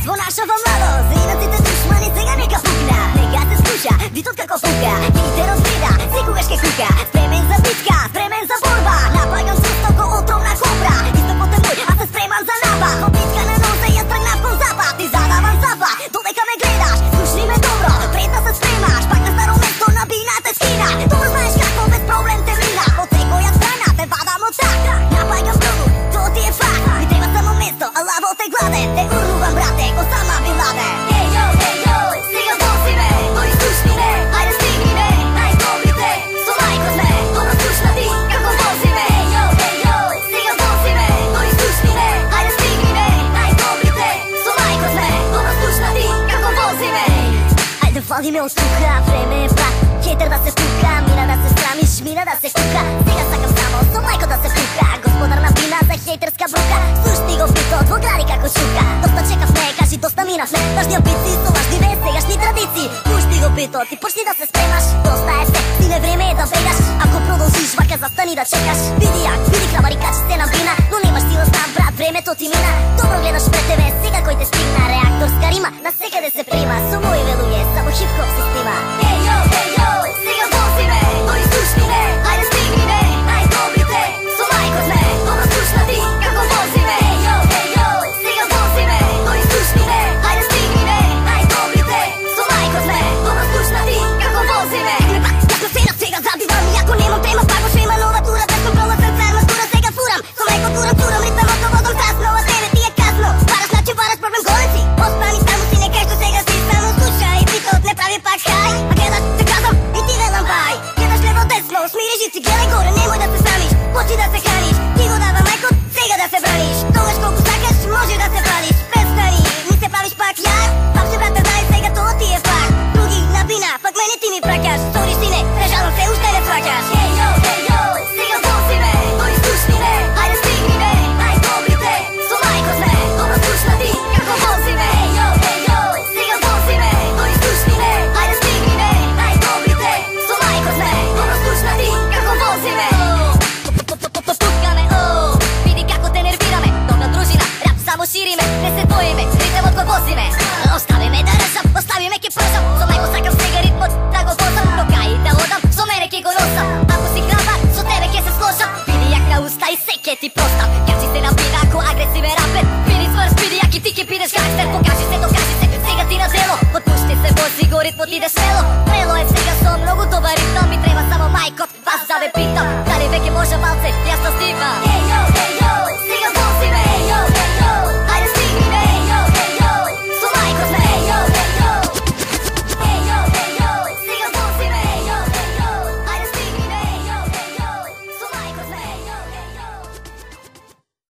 во нашава младост. Заинаците душмани сега нека пукна, нека се слуша битот како пука. Хейтерот гледа, секогаш ке кука. Спремен за битка, спремен за борба. Напаѓам жестоко отровна кобра. Истокот е мој, а се спремам за напад. Во битка на нозе јас тргнав кон запад. Ти задавам запад, додека ме гледаш. Слушни ме добро, пред да се спремаш. Пак на старо место на бината скина. Добро знаеш како без проблем те мина. Од секоја страна те вадам од так. Напаѓам продукт, тоа ти е факт. Ми треба само место, а лавот е гладен. Те урнувам брате, Осама Бин Ладен. Ејо, сега боси ме, тој слушни ме. Ајде стигни ме, најдобрите. Со мајко сме, добро слушна ти, како вози ме. Ејо, сега боси ме, тој слушни ме. Ајде стигни ме, најдобрите. Со мајко сме, добро слушна ти, како вози ме. Ајде вали ме од тука, време е брат. Хейтер да се пука, мина да се срамиш, мина да се кука. Сега сакам само со мајко да се пука. Господар на бина за хейтерска брука. Слушни го битот, во гради како шука. Доста чекавме, кажи доста минавме. Важни обици, со важни ве, сегашни традиции. Пушти го битот и почни да се спремаш. Доста е се, стине време е да бегаш. Ако продолжиш вака, застани да чекаш. Види јак, види крабари качите на бина. Но немаш сила стан, брат, времето ти мина. Добро гледаш пред тебе, сега кој те стигна. Реакторска рима, на секаде се прима. Со мои велуѓе, само хип-хоп се снима. Ејо, сега боси ме, тој слушни ме. Ајде стигни ме, најдобрите. Со мајко сме, добро слушна ти, како вози ме. Ејо, сега боси ме, тој слушни ме. Ајде стигни ме, најдобрите. Со мајко сме, добро слушна ти, како вози ме. Како се на сега забивам, иако немам тема, пак ше има нова тура. Без контрола срце, арматура сега фурам. Со мајко турам, ритмот го водам тасно, а тебе ти е касно. Бараш значи бараш, проблем голем си. Остани само си, не кај што сега си само слушај. Битот не прави пак хај. А гледаш, те казам, и ти велам бај. Гледаш лево десно, смири жици, гледај горе, немој да се срамиш. Почни да се храниш, ти го дава мајко, сега да се браниш. Тогаш колку сакаш, може да се палиш. Без стани, ми се правиш пак јак. Пак се брате, знај сега тоа ти е факт. Други на бина, пак мене ти ми пракаш. Сори сине, се жалам се, уште не сваќаш. Ејо, сега боси ме, тој слушни ме. Ајде стигни ме, најдобрите. Со мајко сме, добро слушна ти, како вози ме. Ејо, сега боси ме, тој слушни ме. Ајде стигни ме, најдобрите. Со мајко сме, добро слушна ти, како вози ме. Пукаме, види како те нервираме. Добра дружина, рап само шириме. Не се боиме, ритмот го возиме. Остави ме да решам, остави ме ке пржам. Со мајко сакам сега ритмот да го возам. Но кај да одам, со мене ке го носам. Ако си храбар, со тебе ке се сложам. Види јак на уста и се ке ти простам. Качи се на бина ко агресивен рапер. Види сврс, види јак и ти ке бидеш гангстер. Покажи се, докажи се, сега ти на дело. Отпушти се, вози го ритмот, иде смело.